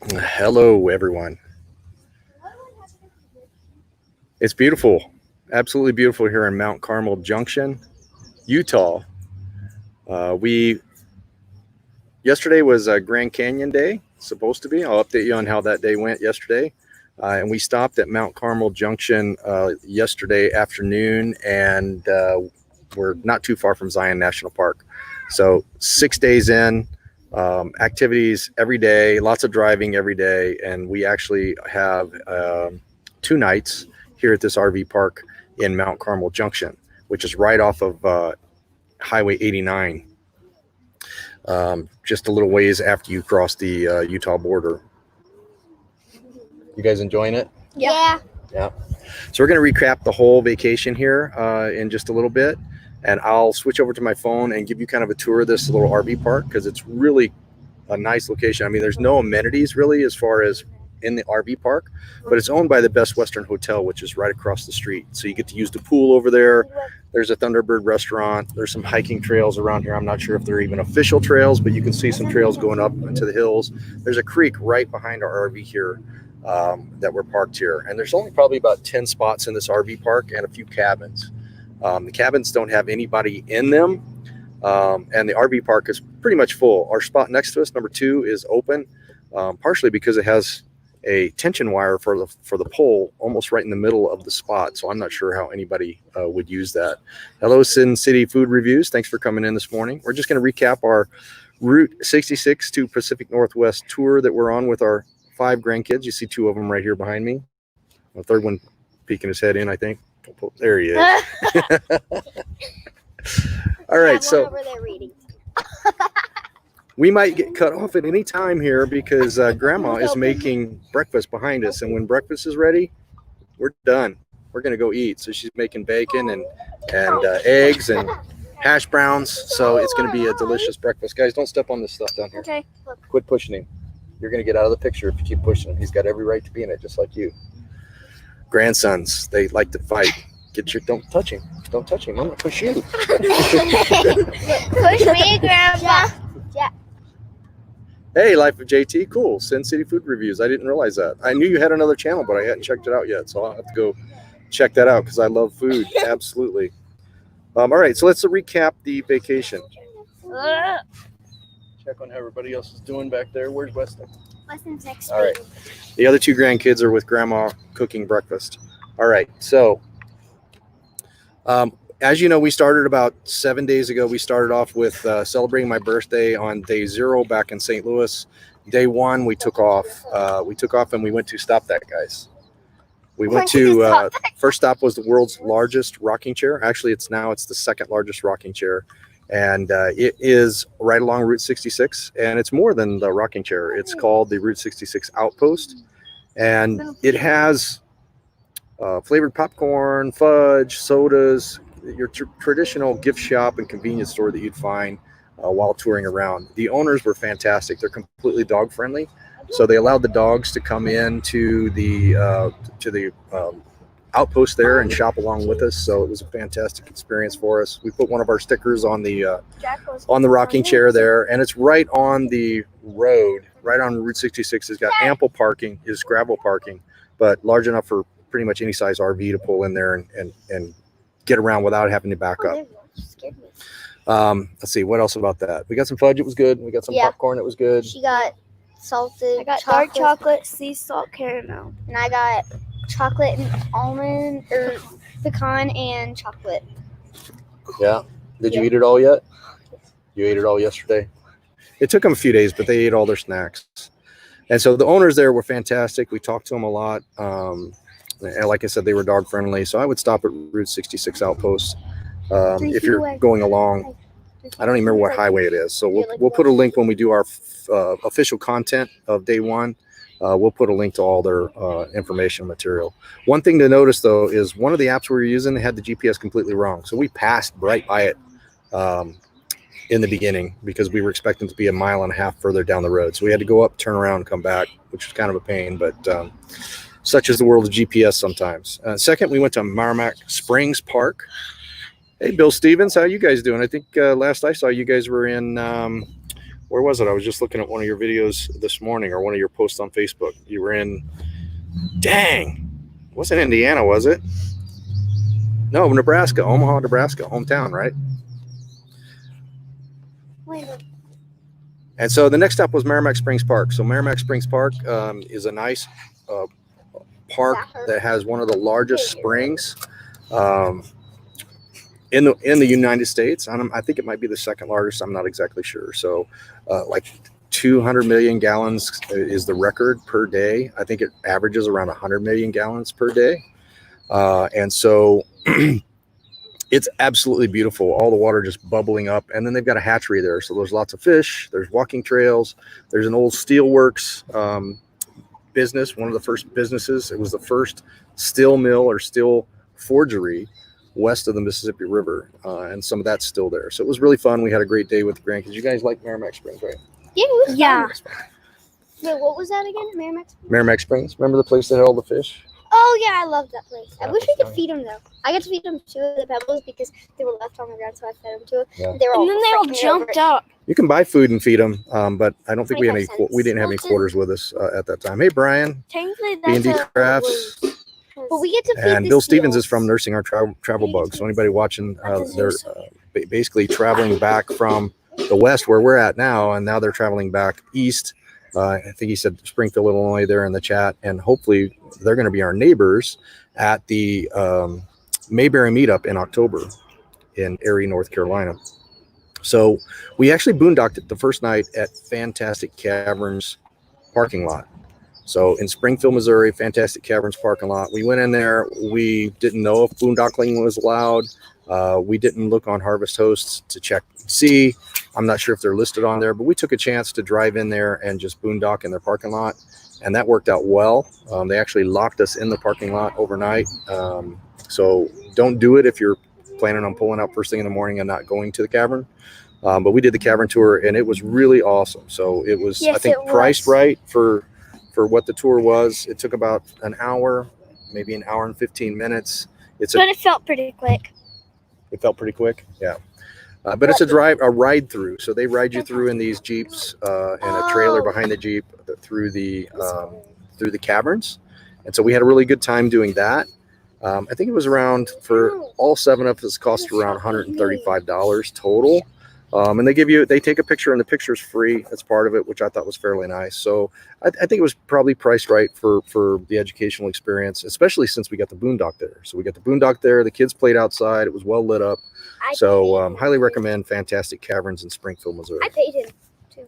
Hello, everyone. It's beautiful, absolutely beautiful here in Mount Carmel Junction, Utah. We Yesterday was Grand Canyon Day, supposed to be. I'll update you on how that day went yesterday. And we stopped at Mount Carmel Junction yesterday afternoon, and we're not too far from Zion National Park. So 6 days in, activities every day, lots of driving every day, and we actually have 2 nights here at this RV park in Mount Carmel Junction, which is right off of Highway 89, just a little ways after you cross the Utah border. You guys enjoying it? Yeah. Yeah. So we're going to recap the whole vacation here in just a little bit, and I'll switch over to my phone and give you kind of a tour of this little RV park because it's really a nice location. I mean, there's no amenities really as far as in the RV park, but it's owned by the Best Western Hotel, which is right across the street. So you get to use the pool over there. There's a Thunderbird restaurant. There's some hiking trails around here. I'm not sure if they're even official trails, but you can see some trails going up into the hills. There's a creek right behind our RV here that we're parked here. And there's only probably about 10 spots in this RV park and a few cabins. The cabins don't have anybody in them. And the RV park is pretty much full. Our spot next to us, number 2, is open, partially because it has a tension wire for the pole almost right in the middle of the spot. So I'm not sure how anybody would use that. Hello, Sin City Food Reviews. Thanks for coming in this morning. We're just going to recap our Route 66 to Pacific Northwest tour that we're on with our 5 grandkids. You see 2 of them right here behind me. The third one peeking his head in, I think. There he is. All right, so Over there reading. we might get cut off at any time here because Grandma is making breakfast behind us, and when breakfast is ready, we're done. We're gonna go eat. So she's making bacon and eggs and hash browns. So it's gonna be a delicious breakfast. Guys, don't step on this stuff down here. Okay. Quit pushing him. You're gonna get out of the picture if you keep pushing him. He's got every right to be in it, just like you. Grandsons, they like to fight. Don't touch him. Don't touch him. I'm gonna push you. Push me, Grandpa. Yeah. Hey, Life of JT, cool. Sin City Food Reviews. I didn't realize that. I knew you had another channel, but I hadn't checked it out yet. So I'll have to go check that out because I love food. Absolutely. All right, so let's recap the vacation. Check on how everybody else is doing back there. Where's Weston? Weston's next. All right. The other 2 grandkids are with Grandma cooking breakfast. All right, so as you know, we started about 7 days ago. We started off with celebrating my birthday on day 0 back in St. Louis. Day 1, we took off. And we went to Stop That, guys. We went to first stop was the world's largest rocking chair. Actually, it's the second largest rocking chair, and it is right along Route 66. And it's more than the rocking chair. It's called the Route 66 Outpost, and it has flavored popcorn, fudge, sodas, your traditional gift shop and convenience store that you'd find while touring around. The owners were fantastic. They're completely dog friendly, so they allowed the dogs to come in to the outpost there and shop along with us. So it was a fantastic experience for us. We put one of our stickers on the rocking chair there, and it's right on the road, right on Route 66. It's got ample parking, is gravel parking, but large enough for pretty much any size RV to pull in there and get around without having to back up. Let's see, what else about that? We got some fudge, it was good. We got some popcorn, it was good. She got salted. I got dark chocolate, sea salt caramel. And I got chocolate and almond or pecan and chocolate. Yeah. Did you eat it all yet? You ate it all yesterday? It took them a few days, but they ate all their snacks. And so the owners there were fantastic. We talked to them a lot. And like I said, they were dog friendly. So I would stop at Route 66 Outpost if you're going along. I don't even remember what highway it is. So we'll put a link when we do our official content of day 1. We'll put a link to all their information material. One thing to notice, though, is one of the apps we were using had the GPS completely wrong. So we passed right by it in the beginning because we were expecting to be a mile and a half further down the road. So we had to go up, turn around, and come back, which was kind of a pain. But such is the world of GPS sometimes. Second, we went to Merrimack Springs Park. Hey, Bill Stevens, how you guys doing? I think last I saw you guys were in where was it? I was just looking at one of your videos this morning, or one of your posts on Facebook. You were in, dang, wasn't Indiana, was it? No, Nebraska, Omaha, Nebraska, hometown, right? Wait. And so the next stop was Merrimack Springs Park. So Merrimack Springs Park is a nice park that has one of the largest springs in the United States. I think it might be the second largest. I'm not exactly sure. So like 200 million gallons is the record per day. I think it averages around 100 million gallons per day. And so it's absolutely beautiful. All the water just bubbling up. And then they've got a hatchery there. So there's lots of fish. There's walking trails. There's an old steelworks business, one of the first businesses. It was the first steel mill or steel forgery west of the Mississippi River. And some of that's still there. So it was really fun. We had a great day with the grandkids. You guys like Merrimack Springs, right? Yeah, it was Yeah. fun. Wait, what was that again? Merrimack? Merrimack Springs. Remember the place that had all the fish? Oh yeah, I love that place. I Yeah, wish we that's could feed them though. I got to feed them two of the pebbles because they were left on the ground, so I fed them two. Yeah. They were all And then they all freaking jumped over. up. You can buy food and feed them, but I don't think we had any. 25 cents. We didn't have any quarters with us at that time. Hey, Brian, Technically, B&D that's Crafts, But we get to feed and the Bill Stevens is seals. from Nursing Our Travel Bug. So anybody watching, they're basically traveling back from the west where we're at now, and now they're traveling back east. I think he said Springfield, Illinois, there in the chat, and hopefully they're going to be our neighbors at the Mayberry meetup in October in Erie, North Carolina. So we actually boondocked it the first night at Fantastic Caverns parking lot. So in Springfield, Missouri, Fantastic Caverns parking lot. We went in there. We didn't know if boondocking was allowed. We didn't look on Harvest Hosts to check and see. I'm not sure if they're listed on there, but we took a chance to drive in there and just boondock in their parking lot. And that worked out well. They actually locked us in the parking lot overnight. So don't do it if you're planning on pulling out first thing in the morning and not going to the cavern. But we did the cavern tour and it was really awesome. So it was, Yes, I think, it was. priced right for what the tour was. It took about an hour, maybe an hour and 15 minutes. But it felt pretty quick. It felt pretty quick. Yeah. But it's a ride through. So they ride you through in these Jeeps and a trailer behind the Jeep through the caverns. And so we had a really good time doing that. I think it was around, for all 7 of us, cost around $135 total. And they take a picture, and the picture's free. That's part of it, which I thought was fairly nice. So I think it was probably priced right for the educational experience, especially since we got the boondock there. So we got the boondock there. The kids played outside. It was well lit up. So highly recommend Fantastic Caverns in Springfield, Missouri. I paid him too.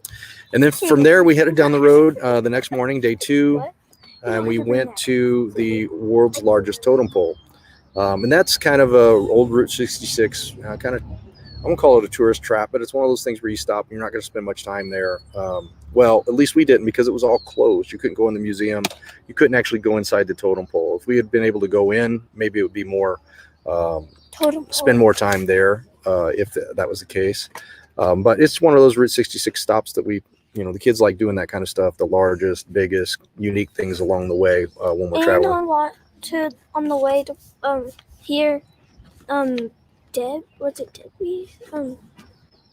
And then from there, we headed down the road the next morning, day 2, and we went to the world's largest totem pole. And that's kind of a old Route 66, I won't call it a tourist trap, but it's one of those things where you stop and you're not going to spend much time there. Well, at least we didn't, because it was all closed. You couldn't go in the museum. You couldn't actually go inside the totem pole. If we had been able to go in, maybe it would be more, spend more time there if that was the case. But it's one of those Route 66 stops that the kids like doing that kind of stuff, the largest, biggest, unique things along the way when we're traveling. On the way to here, Debbie's?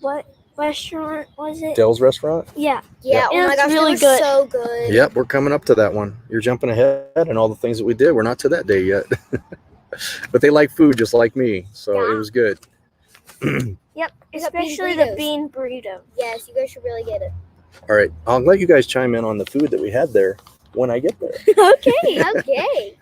What restaurant was it? Dell's Restaurant? Yeah. Yeah, It oh my was gosh, really it was good. so good. Yep, we're coming up to that one. You're jumping ahead and all the things that we did. We're not to that day yet. But they like food just like me, so it was good. Yep. We got bean Especially the burritos. bean burrito. Yes, you guys should really get it. All right, I'll let you guys chime in on the food that we had there when I get there. Okay. Okay.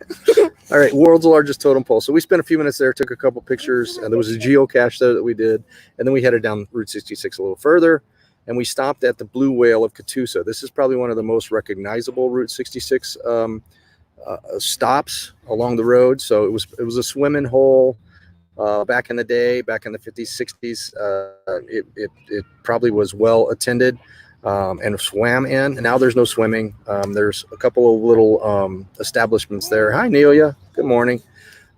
All right, world's largest totem pole. So we spent a few minutes there, took a couple pictures, and there was a geocache there that we did. And then we headed down Route 66 a little further, and we stopped at the Blue Whale of Catoosa. This is probably one of the most recognizable Route 66 stops along the road. So it was a swimming hole back in the day, back in the 50s, 60s. It probably was well attended. And swam in. And now there's no swimming. There's a couple of little establishments there. Hi, Nelia. Good morning.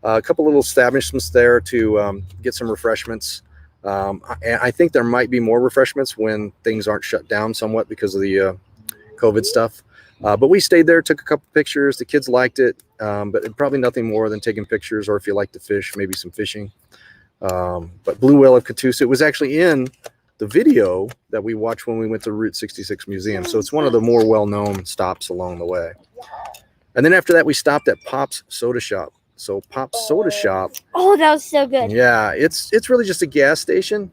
A couple little establishments there to get some refreshments. And I think there might be more refreshments when things aren't shut down somewhat because of the COVID stuff. But we stayed there, took a couple pictures. The kids liked it, but probably nothing more than taking pictures, or if you like to fish, maybe some fishing. But Blue Whale of Catoosa, it was actually in the video that we watched when we went to Route 66 Museum. So it's one of the more well-known stops along the way. And then after that, we stopped at Pop's Soda Shop. So Pop's Soda Shop. Oh, that was so good. Yeah, it's really just a gas station.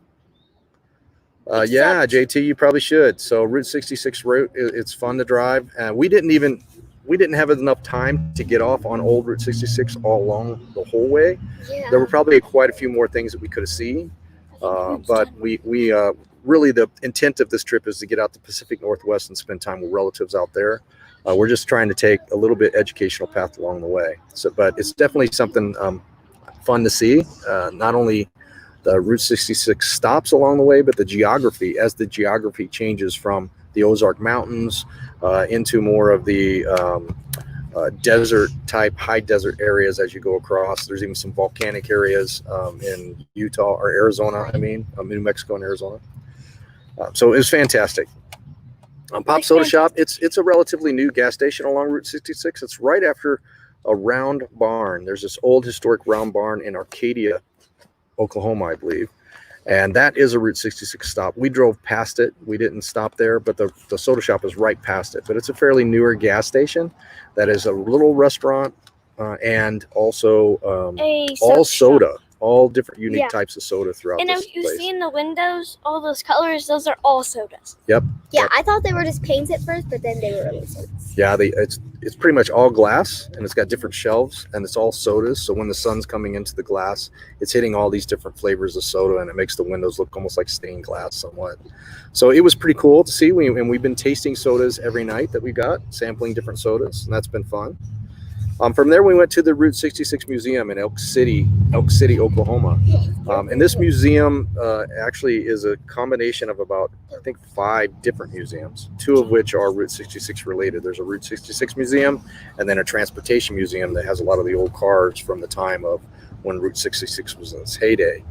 Yeah, JT, you probably should. So Route 66 route, it's fun to drive. We didn't have enough time to get off on old Route 66 all along the whole way. Yeah. There were probably quite a few more things that we could have seen. But we really, the intent of this trip is to get out the Pacific Northwest and spend time with relatives out there. We're just trying to take a little bit educational path along the way. So, but it's definitely something fun to see. Not only the Route 66 stops along the way, but the geography, as the geography changes from the Ozark Mountains into more of the desert type, high desert areas as you go across. There's even some volcanic areas in Utah or Arizona, New Mexico and Arizona. So it was fantastic. Pop Soda Shop, it's a relatively new gas station along Route 66. It's right after a round barn. There's this old historic round barn in Arcadia, Oklahoma, I believe. And that is a Route 66 stop. We drove past it. We didn't stop there, but the soda shop is right past it. But it's a fairly newer gas station that is a little restaurant and also all soda. All different unique types of soda throughout and this if you place. see in the windows, all those colors, those are all sodas. Yep. Yeah, Yep. I thought they were just paints at first, but then they were really sodas. Yeah, it's pretty much all glass, and it's got different shelves, and it's all sodas. So when the sun's coming into the glass, it's hitting all these different flavors of soda, and it makes the windows look almost like stained glass somewhat. So it was pretty cool to see. And we've been tasting sodas every night that we got, sampling different sodas, and that's been fun. From there, we went to the Route 66 Museum in Elk City, Oklahoma. And this museum actually is a combination of about, I think, 5 different museums, 2 of which are Route 66 related. There's a Route 66 museum and then a transportation museum that has a lot of the old cars from the time of when Route 66 was in its heyday.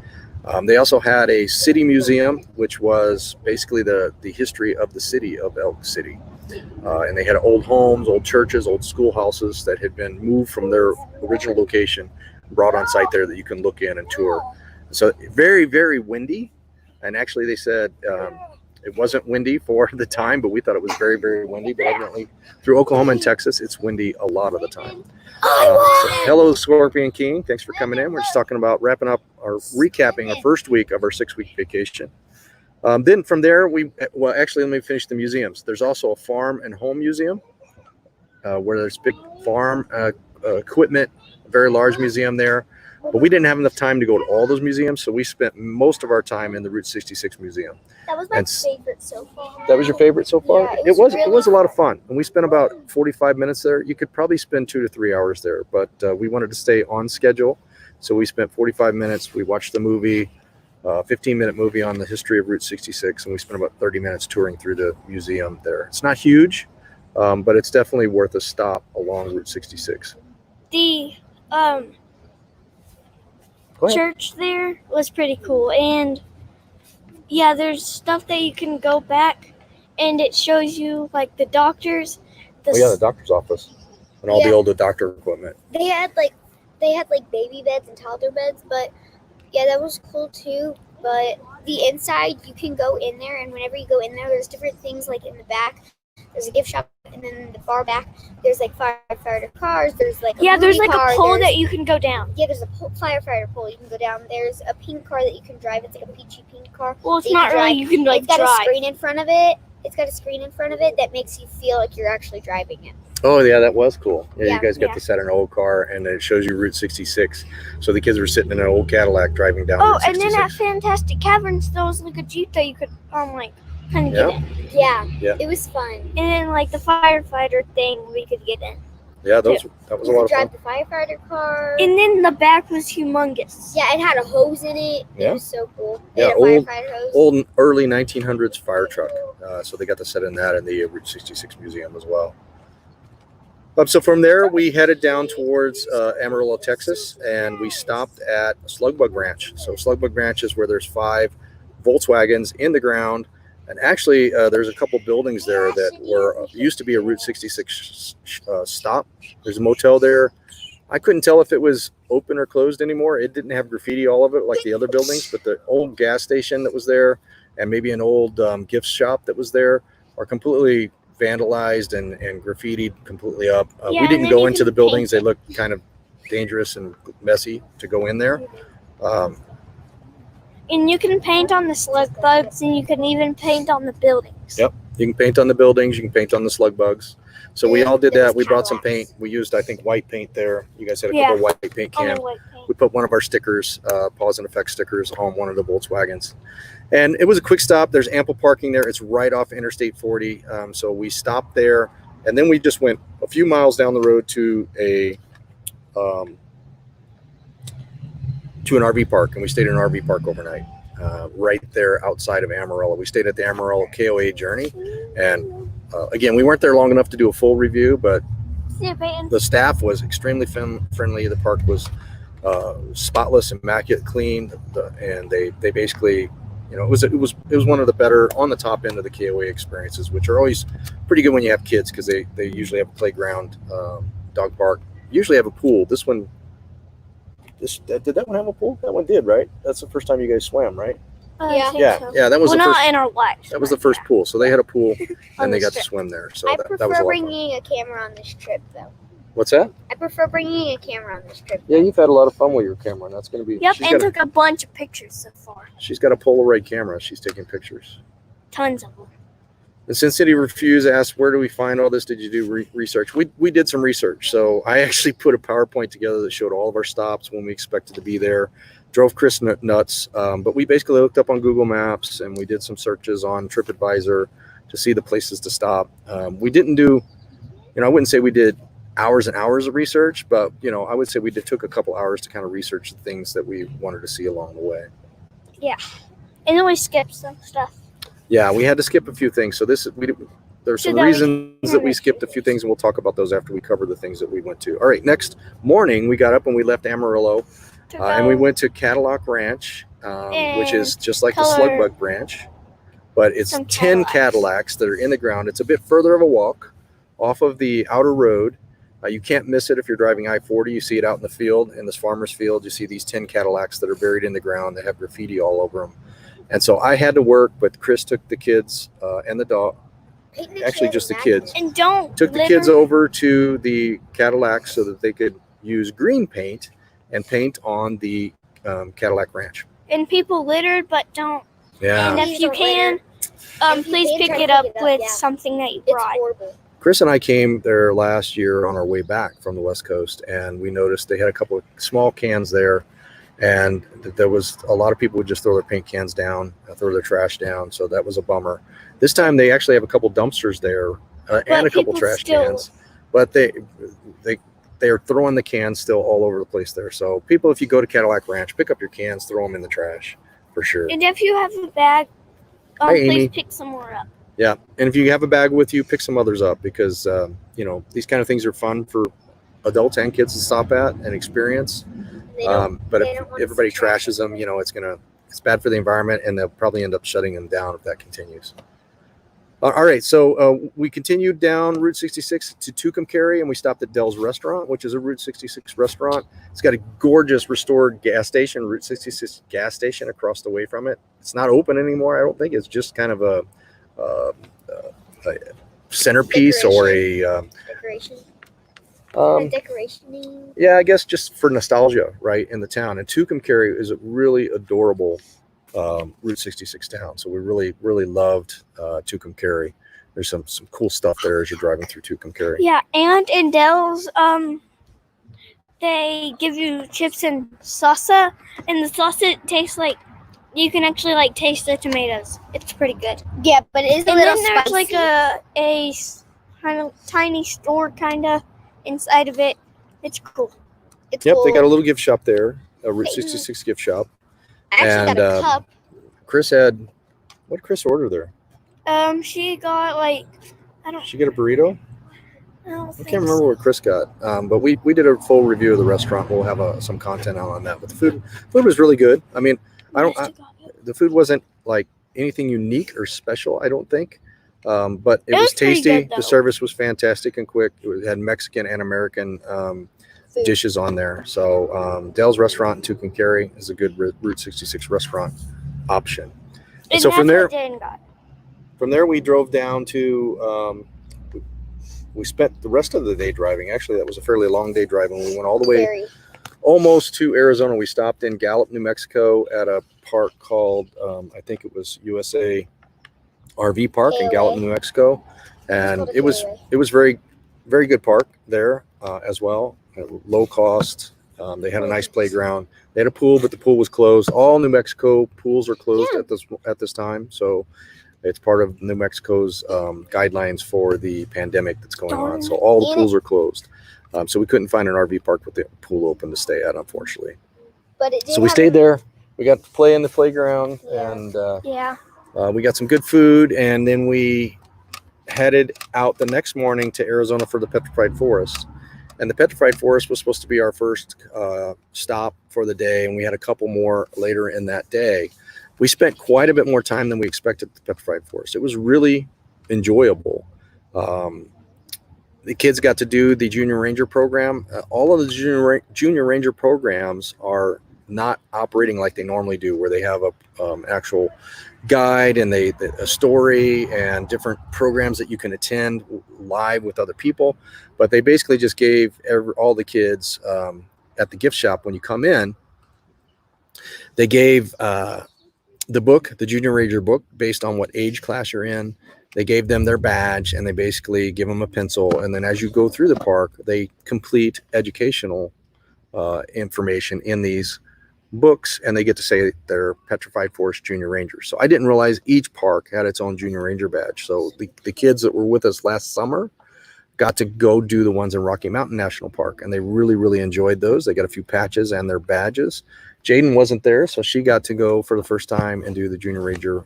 They also had a city museum, which was basically the history of the city of Elk City. And they had old homes, old churches, old schoolhouses that had been moved from their original location, brought on site there that you can look in and tour. So very, very windy. And actually they said it wasn't windy for the time, but we thought it was very, very windy. But evidently through Oklahoma and Texas, it's windy a lot of the time. So hello, Scorpion King. Thanks for coming in. We're just talking about wrapping up or recapping our first week of our 6-week vacation. Then from there, actually, let me finish the museums. There's also a farm and home museum where there's big farm equipment, a very large museum there. But we didn't have enough time to go to all those museums, so we spent most of our time in the Route 66 Museum. That was my favorite so far. That was your favorite so far? Yeah, it was a lot of fun. And we spent about 45 minutes there. You could probably spend 2 to 3 hours there, but we wanted to stay on schedule. So we spent 45 minutes. We watched the movie. 15-minute movie on the history of Route 66, and we spent about 30 minutes touring through the museum there. It's not huge, but it's definitely worth a stop along Route 66. The church there was pretty cool, and yeah, there's stuff that you can go back, and it shows you like the doctors. The doctor's office and all the old doctor equipment. They had baby beds and toddler beds, but yeah, that was cool too. But the inside, you can go in there, and whenever you go in there, there's different things. Like in the back, there's a gift shop, and then in the far back, there's like firefighter cars. There's like there's like a pole that you can go down. Yeah, there's a firefighter pole you can go down. There's a pink car that you can drive. It's like a peachy pink car. Well, it's not really. You can like It's got drive. a screen in front of it. It's got a screen in front of it that makes you feel like you're actually driving it. Oh, yeah, that was cool. Yeah, you guys got Yeah. to set in an old car, and it shows you Route 66. So the kids were sitting in an old Cadillac driving down Route 66. And then at Fantastic Caverns, there was like a Jeep that you could kind of get in. Yeah, it was fun. And then like the firefighter thing, we could get in. Yeah, that was a You lot could of fun. drive the firefighter car. And then the back was humongous. Yeah, it had a hose in it. Yeah. It was so cool. Yeah, It had a firefighter hose. Old early 1900s fire truck. So they got to set in that in the Route 66 Museum as well. So from there, we headed down towards Amarillo, Texas, and we stopped at Slugbug Ranch. So Slugbug Ranch is where there's 5 Volkswagens in the ground. And actually, there's a couple buildings there that used to be a Route 66 stop. There's a motel there. I couldn't tell if it was open or closed anymore. It didn't have graffiti all of it like the other buildings, but the old gas station that was there and maybe an old gift shop that was there are completely vandalized and graffitied completely up. Yeah, we and didn't then go you into can the buildings. They paint looked kind of dangerous and messy to go in there. And you can paint on the slug bugs, and you can even paint on the buildings. Yep, you can paint on the buildings. You can paint on the slug bugs. So we all did that. We brought some paint. We used, I think, white paint there. You guys had a couple of white paint Only cans. white paint. We put one of our stickers, pause and effect stickers, on one of the Volkswagens. And it was a quick stop. There's ample parking there. It's right off Interstate 40. So we stopped there, and then we just went a few miles down the road to an RV park, and we stayed in an RV park overnight, right there outside of Amarillo. We stayed at the Amarillo KOA Journey, and again, we weren't there long enough to do a full review, but the staff was extremely friendly. The park was spotless, immaculate, clean, and they basically, you know, it was one of the better on the top end of the KOA experiences, which are always pretty good when you have kids, because they usually have a playground, dog park, usually have a pool. This one, did that one have a pool? That one did, right? That's the first time you guys swam, right? I think Yeah, so. yeah, that was Well, the first. not in our lives. That was the first pool. So they had a pool, On and they the got to strip. swim there. So I that was a prefer lot of fun. bringing a camera on this trip, though. What's that? I prefer bringing a camera on this trip. Yeah, you've had a lot of fun with your camera, and that's going to be. Yep, she's and got took a bunch of pictures so far. she's got a Polaroid camera. She's taking pictures. Tons of them. The Sin City Reviews asked, where do we find all this? Did you do research? We did some research. So I actually put a PowerPoint together that showed all of our stops, when we expected to be there. Drove Chris nuts. But we basically looked up on Google Maps, and we did some searches on TripAdvisor to see the places to stop. We didn't do, I wouldn't say we did hours and hours of research, but, I would say we took a couple hours to kind of research the things that we wanted to see along the way. Yeah. And then we skipped some stuff. Yeah, we had to skip a few things. So there's some that we reasons that we skipped a few things, and we'll talk about those after we cover the things that we went to. All right, next morning we got up and we left Amarillo, and we went to Cadillac Ranch, which is just like the Slugbug Ranch, but it's 10 Cadillacs that are in the ground. It's a bit further of a walk off of the outer road. You can't miss it if you're driving I-40. You see it out in the field, in this farmer's field. You see these 10 Cadillacs that are buried in the ground. They have graffiti all over them. And so I had to work, but Chris took the kids and the dog, actually just the kids, And took the kids over to the Cadillac so that they could use green paint and paint on the Cadillac Ranch. And people littered, but don't. Yeah. And if you can, please pick it up with something that you It's brought. horrible. Chris and I came there last year on our way back from the West Coast, and we noticed they had a couple of small cans there, and there was a lot of people would just throw their paint cans down, throw their trash down. So that was a bummer. This time they actually have a couple dumpsters there and a couple trash cans, but they are throwing the cans still all over the place there. So people, if you go to Cadillac Ranch, pick up your cans, throw them in the trash for sure. And if you have a bag, Hi, please Amy. pick some more up. Yeah, and if you have a bag with you, pick some others up, because these kind of things are fun for adults and kids to stop at and experience. But if everybody trashes them, it's bad for the environment, and they'll probably end up shutting them down if that continues. All right, so we continued down Route 66 to Tucumcari, and we stopped at Dell's Restaurant, which is a Route 66 restaurant. It's got a gorgeous restored gas station, Route 66 gas station across the way from it. It's not open anymore, I don't think. It's just kind of a centerpiece or a Decoration. Decoration. Yeah, I guess just for nostalgia, right, in the town. And Tucumcari is a really adorable Route 66 town. So we really, really loved Tucumcari. There's some cool stuff there as you're driving through Tucumcari. Yeah, and in Dell's, they give you chips and salsa, and the salsa tastes like, you can actually taste the tomatoes. It's pretty good. Yeah, but it is a And little then there's spicy. a kind of tiny store kind of inside of it. It's cool. It's Yep, cool. they got a little gift shop there, a Route 66 gift shop. I actually got a cup. Chris had, what did Chris order there? She got She get a burrito? I don't I think can't remember what Chris got, but we did a full review of the restaurant. We'll have some content out on that. But the food was really good. I mean, the food wasn't like anything unique or special, I don't think, but it was pretty tasty. good, though. The service was fantastic and quick. It had Mexican and American dishes on there. So Dell's Restaurant in Tucumcari is a good Route 66 restaurant option. And so that's from there, what Jaden got. we drove down to. We spent the rest of the day driving. Actually, that was a fairly long day driving. We went all the way Very. almost to Arizona. We stopped in Gallup, New Mexico, at a park called I think it was USA RV Park in KOA. Gallup, New Mexico, and called a it was KOA. very, very good park there as well. Low cost. They had a nice playground. They had a pool, but the pool was closed. All New Mexico pools are closed Yeah. at this time. So it's part of New Mexico's guidelines for the pandemic that's going on. So all the pools are closed. So we couldn't find an RV park with the pool open to stay at, unfortunately. But it did So we have stayed there. We got to play in the playground, Yeah. and Yeah. we got some good food, and then we headed out the next morning to Arizona for the Petrified Forest. And the Petrified Forest was supposed to be our first stop for the day, and we had a couple more later in that day. We spent quite a bit more time than we expected at the Petrified Forest. It was really enjoyable. The kids got to do the Junior Ranger program. All of the Junior Ranger programs are not operating like they normally do, where they have a actual guide and a story and different programs that you can attend live with other people. But they basically just gave all the kids at the gift shop when you come in, they gave the book, the Junior Ranger book, based on what age class you're in. They gave them their badge, and they basically give them a pencil. And then as you go through the park, they complete educational information in these books, and they get to say they're Petrified Forest Junior Rangers. So I didn't realize each park had its own Junior Ranger badge. So the kids that were with us last summer got to go do the ones in Rocky Mountain National Park, and they really, really enjoyed those. They got a few patches and their badges. Jaden wasn't there, so she got to go for the first time and do the Junior Ranger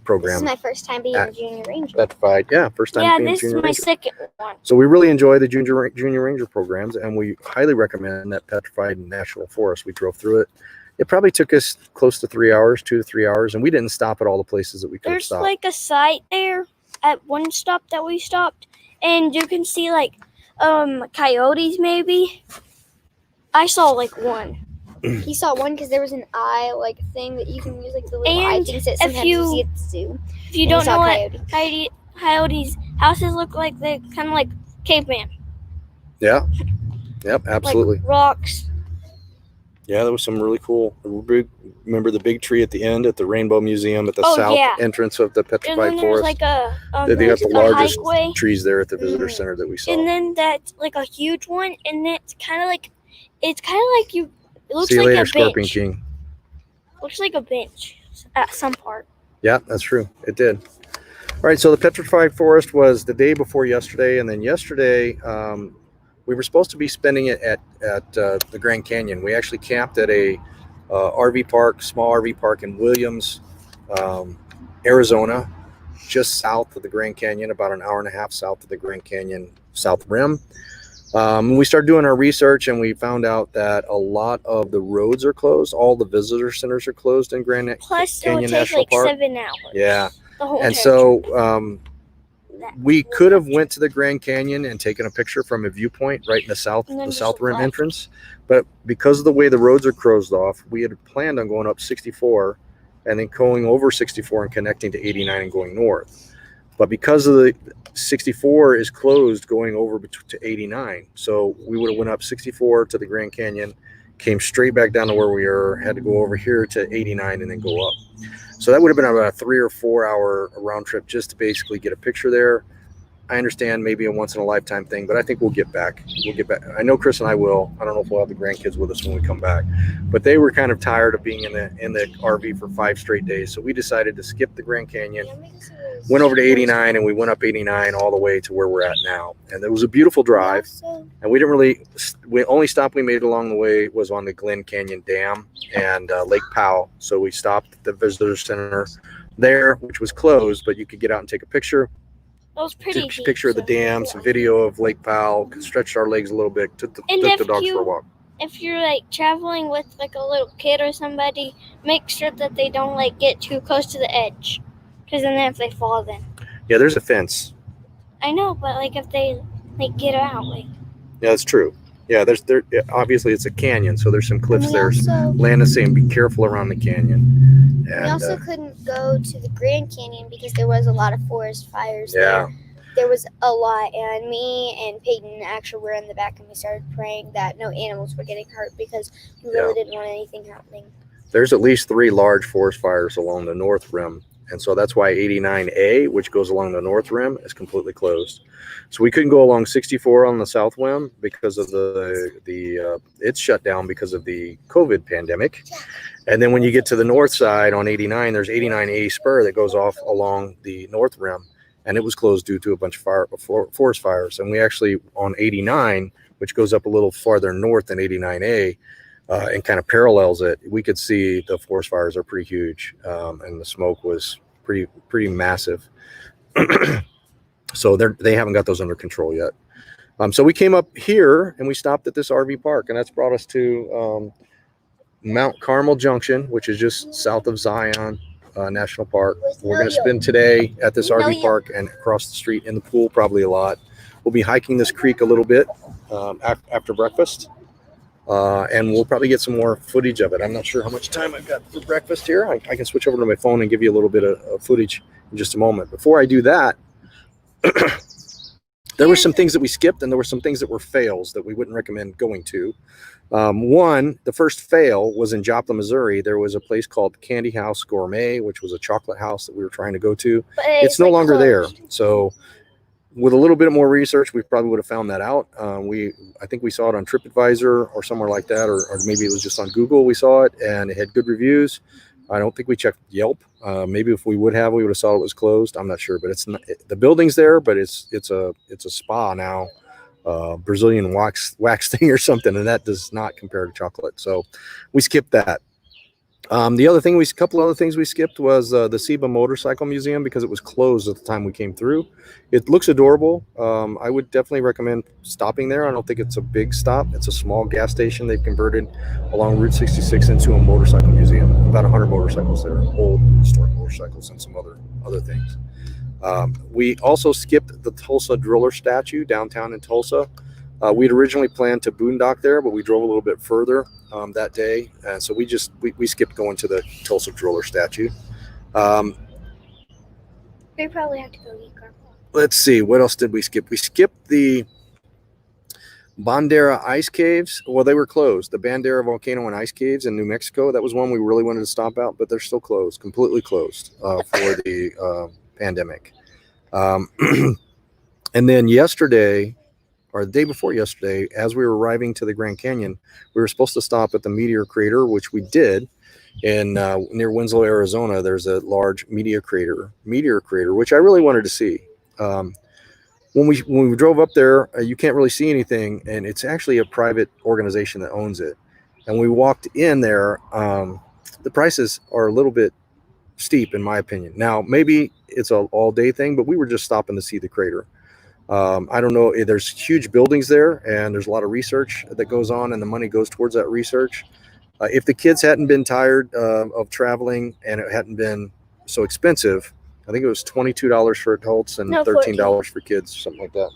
program. This is my first time being a Junior Ranger. Petrified, first time Yeah, being this is Junior my Ranger. second one. So we really enjoy the Junior Ranger programs, and we highly recommend that Petrified National Forest. We drove through it. It probably took us close to 3 hours, 2 to 3 hours, and we didn't stop at all the places that we could have There's stopped. like a site there at one stop that we stopped, and you can see like coyotes maybe. I saw like one. He saw one because there was an eye like thing that you can use, like the little eye And things that if sometimes you- you see at the zoo. If you And don't we saw know a what coyote. coyotes' houses look like, they kind of like caveman, Yeah. Yep, absolutely. like rocks. Yeah, there was some really cool. Remember the big tree at the end at the Rainbow Museum at the Oh, south yeah. entrance of the And Petrified then there's Forest? like a They got the a largest highway, trees there at the visitor Mhm. center that we saw. and then that's like a huge one, and it's kind of like you. It looks See you like later, a Scorpion bench. King. Looks like a bench at some part. Yeah, that's true. It did. All right, so the Petrified Forest was the day before yesterday, and then yesterday we were supposed to be spending it at the Grand Canyon. We actually camped at a RV park, small RV park in Williams, Arizona, just south of the Grand Canyon, about an hour and a half south of the Grand Canyon South Rim. We started doing our research, and we found out that a lot of the roads are closed. All the visitor centers are closed in Grand Plus, it Canyon would take National like Park. 7 hours. Yeah. The whole And entire so trip. we could have went to the Grand Canyon and taken a picture from a viewpoint right in the south And then just South Rim left. entrance, but because of the way the roads are closed off, we had planned on going up 64 and then going over 64 and connecting to 89 and going north. But because of the 64 is closed going over to 89, so we would have went up 64 to the Grand Canyon, came straight back down to where we were, had to go over here to 89 and then go up. So that would have been about a 3 or 4 hour round trip just to basically get a picture there. I understand maybe a once in a lifetime thing, but I think we'll get back. I know Chris and I will. I don't know if we'll have the grandkids with us when we come back, but they were kind of tired of being in the RV for 5 straight days. So we decided to skip the Grand Canyon, went over to 89, and we went up 89 all the way to where we're at now. And it was a beautiful drive. And we only stop we made along the way was on the Glen Canyon Dam and Lake Powell. So we stopped at the visitor center there, which was closed, but you could get out and take a picture. It was pretty Took a deep, picture of the so- dam, some video of Lake Powell, stretched our legs a little bit, took the dogs for a walk. If you're like traveling with like a little kid or somebody, make sure that they don't like get too close to the edge, because then if they fall, then Yeah, there's a fence. I know, but like if they like get out, like Yeah, that's true. Yeah, obviously it's a canyon, so there's some cliffs there. Also, Land is saying be careful around the canyon. We And also couldn't go to the Grand Canyon because there was a lot of forest fires yeah, there. There was a lot, and me and Peyton actually were in the back, and we started praying that no animals were getting hurt because we really didn't want anything happening. there's at least 3 large forest fires along the north rim. And so that's why 89A, which goes along the north rim, is completely closed. So we couldn't go along 64 on the south rim because of it's shut down because of the COVID pandemic. And then when you get to the north side on 89, there's 89A spur that goes off along the north rim, and it was closed due to a bunch of forest fires. And we actually, on 89, which goes up a little farther north than 89A, and kind of parallels it, we could see the forest fires are pretty huge, and the smoke was pretty massive. So they haven't got those under control yet. So we came up here and we stopped at this RV park, and that's brought us to Mount Carmel Junction, which is just south of Zion National Park. We're going to spend today at this RV park and across the street in the pool, probably a lot. We'll be hiking this creek a little bit after breakfast. And we'll probably get some more footage of it. I'm not sure how much time I've got for breakfast here. I can switch over to my phone and give you a little bit of footage in just a moment. Before I do that, there were some things that we skipped, and there were some things that were fails that we wouldn't recommend going to. One, the first fail was in Joplin, Missouri. There was a place called Candy House Gourmet, which was a chocolate house that we were trying to go to. But It's no longer closed. there. So with a little bit more research, we probably would have found that out. I think we saw it on TripAdvisor or somewhere like that, or maybe it was just on Google. We saw it and it had good reviews. I don't think we checked Yelp. Maybe if we would have saw it was closed. I'm not sure, but it's not, the building's there, but it's a spa now, Brazilian wax thing or something, and that does not compare to chocolate. So we skipped that. Couple other things we skipped was the Seba Motorcycle Museum because it was closed at the time we came through. It looks adorable. I would definitely recommend stopping there. I don't think it's a big stop. It's a small gas station they've converted along Route 66 into a motorcycle museum. About 100 motorcycles there, old historic motorcycles and some other things. We also skipped the Tulsa Driller statue downtown in Tulsa. We'd originally planned to boondock there, but we drove a little bit further that day, and so we skipped going to the Tulsa Driller statue. We probably have to go eat Carmel. Let's see, what else did we skip? We skipped the Bandera Ice Caves. Well, they were closed. The Bandera Volcano and Ice Caves in New Mexico. That was one we really wanted to stop out, but they're still closed, completely closed for the pandemic. And then yesterday, or the day before yesterday, as we were arriving to the Grand Canyon, we were supposed to stop at the Meteor Crater, which we did. In near Winslow, Arizona, there's a large Meteor Crater, which I really wanted to see. When we drove up there, you can't really see anything, and it's actually a private organization that owns it. And we walked in there. The prices are a little bit steep, in my opinion. Now, maybe it's an all-day thing, but we were just stopping to see the crater. I don't know. There's huge buildings there, and there's a lot of research that goes on, and the money goes towards that research. If the kids hadn't been tired of traveling and it hadn't been so expensive, I think it was $22 for adults and $13 for kids, something like that.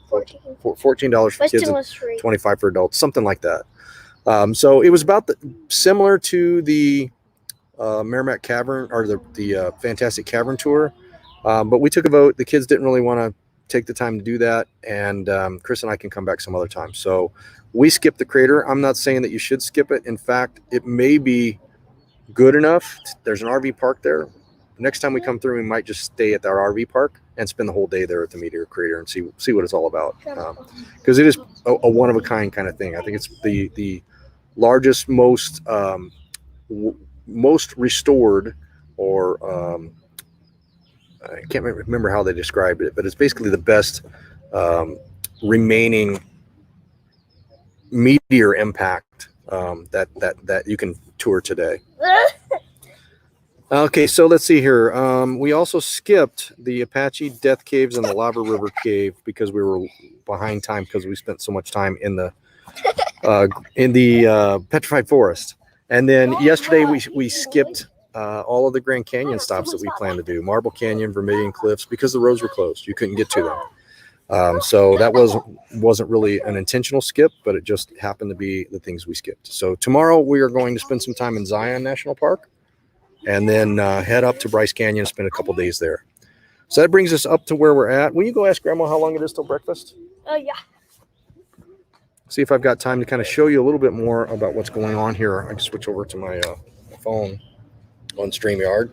$14 for kids and $25 for adults, something like that. So it was about similar to the Merrimack Cavern or the Fantastic Cavern Tour, but we took a vote. The kids didn't really want to take the time to do that, and Chris and I can come back some other time. So we skipped the crater. I'm not saying that you should skip it. In fact, it may be good enough. There's an RV park there. Next time we come through, we might just stay at our RV park and spend the whole day there at the Meteor Crater and see what it's all about. Because it is a one-of-a-kind kind of thing. I think it's the largest, most restored, or I can't remember how they described it, but it's basically the best remaining meteor impact that you can tour today. Okay, so let's see here. We also skipped the Apache Death Caves and the Lava River Cave because we were behind time because we spent so much time in the Petrified Forest. And then yesterday we skipped all of the Grand Canyon stops that we planned to do. Marble Canyon, Vermilion Cliffs, because the roads were closed. You couldn't get to them. So that wasn't really an intentional skip, but it just happened to be the things we skipped. So tomorrow we are going to spend some time in Zion National Park. and then head up to Bryce Canyon and spend a couple days there. So that brings us up to where we're at. Will you go ask Grandma how long it is till breakfast? Oh, yeah. See if I've got time to kind of show you a little bit more about what's going on here. I can switch over to my phone on StreamYard.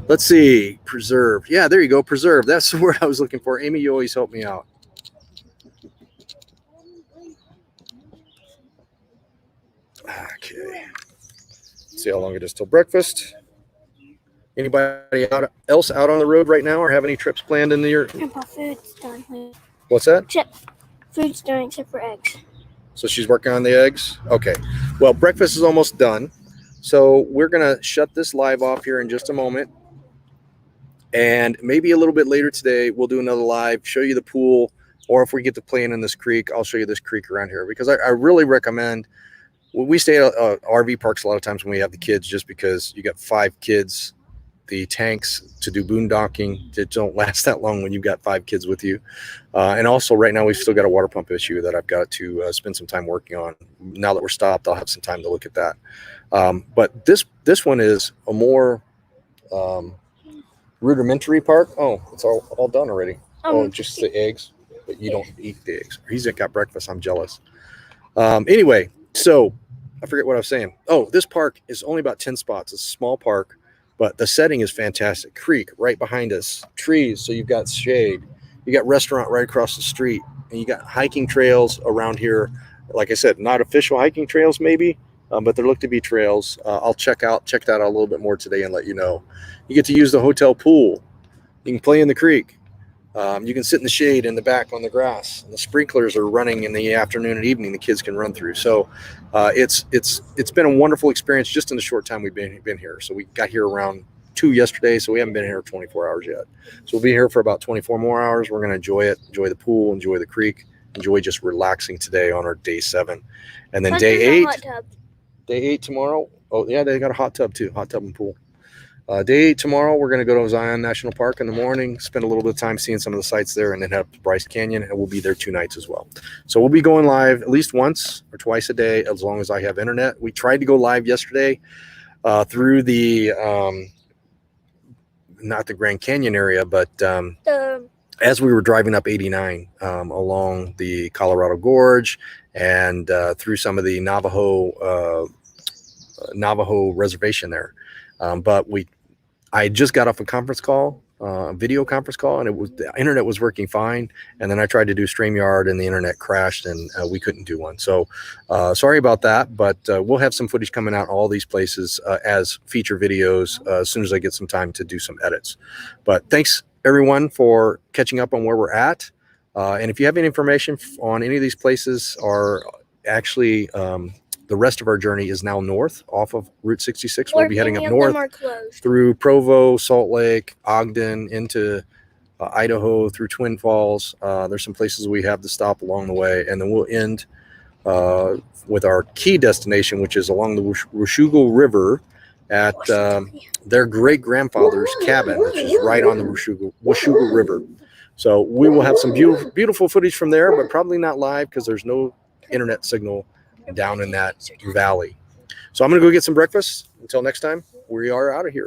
Let's see, preserved. Yeah, there you go, preserved. That's the word I was looking for. Amy, you always help me out. Okay. Let's see how long it is till breakfast. Anybody else out on the road right now or have any trips planned in the year? Grandpa, food's done. What's that? Food's done except for eggs. So she's working on the eggs? Okay. Well, breakfast is almost done. So we're going to shut this live off here in just a moment. And maybe a little bit later today, we'll do another live, show you the pool, or if we get to playing in this creek, I'll show you this creek around here. Because I really recommend, we stay at RV parks a lot of times when we have the kids, just because you got 5 kids. The tanks to do boondocking don't last that long when you've got 5 kids with you. And also right now we've still got a water pump issue that I've got to spend some time working on. Now that we're stopped, I'll have some time to look at that. But this one is a more rudimentary park. Oh, it's all done already. Just the eggs, but you don't eat the eggs. He's got breakfast. I'm jealous. Anyway, so I forget what I was saying. Oh, this park is only about 10 spots. It's a small park, but the setting is fantastic. Creek right behind us, trees, so you've got shade. You got restaurant right across the street, and you got hiking trails around here. Like I said, not official hiking trails maybe, but there look to be trails. I'll check that out a little bit more today and let you know. You get to use the hotel pool. You can play in the creek. You can sit in the shade in the back on the grass. And the sprinklers are running in the afternoon and evening. The kids can run through. So it's been a wonderful experience just in the short time we've been here. So we got here around 2 yesterday, so we haven't been here 24 hours yet. So we'll be here for about 24 more hours. We're going to enjoy it, enjoy the pool, enjoy the creek, enjoy just relaxing today on our day 7. And then day 8 tomorrow. Oh yeah, they got a hot tub too, hot tub and pool. Day 8 tomorrow, we're going to go to Zion National Park in the morning, spend a little bit of time seeing some of the sites there, and then head up to Bryce Canyon, and we'll be there 2 nights as well. So we'll be going live at least once or twice a day as long as I have internet. We tried to go live yesterday through the, not the Grand Canyon area, but as we were driving up 89 along the Colorado Gorge and through some of the Navajo reservation there. But I just got off a conference call, video conference call, and the internet was working fine. And then I tried to do StreamYard and the internet crashed and we couldn't do one. So sorry about that, but we'll have some footage coming out all these places as feature videos as soon as I get some time to do some edits. But thanks everyone for catching up on where we're at. And if you have any information on any of these places, or actually the rest of our journey is now north off of Route 66. We'll be heading up north through Provo, Salt Lake, Ogden, into Idaho, through Twin Falls. There's some places we have to stop along the way, and then we'll end with our key destination, which is along the Washougal River at their great-grandfather's cabin, which is right on the Washougal River. So we will have some beautiful footage from there, but probably not live because there's no internet signal down in that valley. So I'm going to go get some breakfast. Until next time, we are out of here.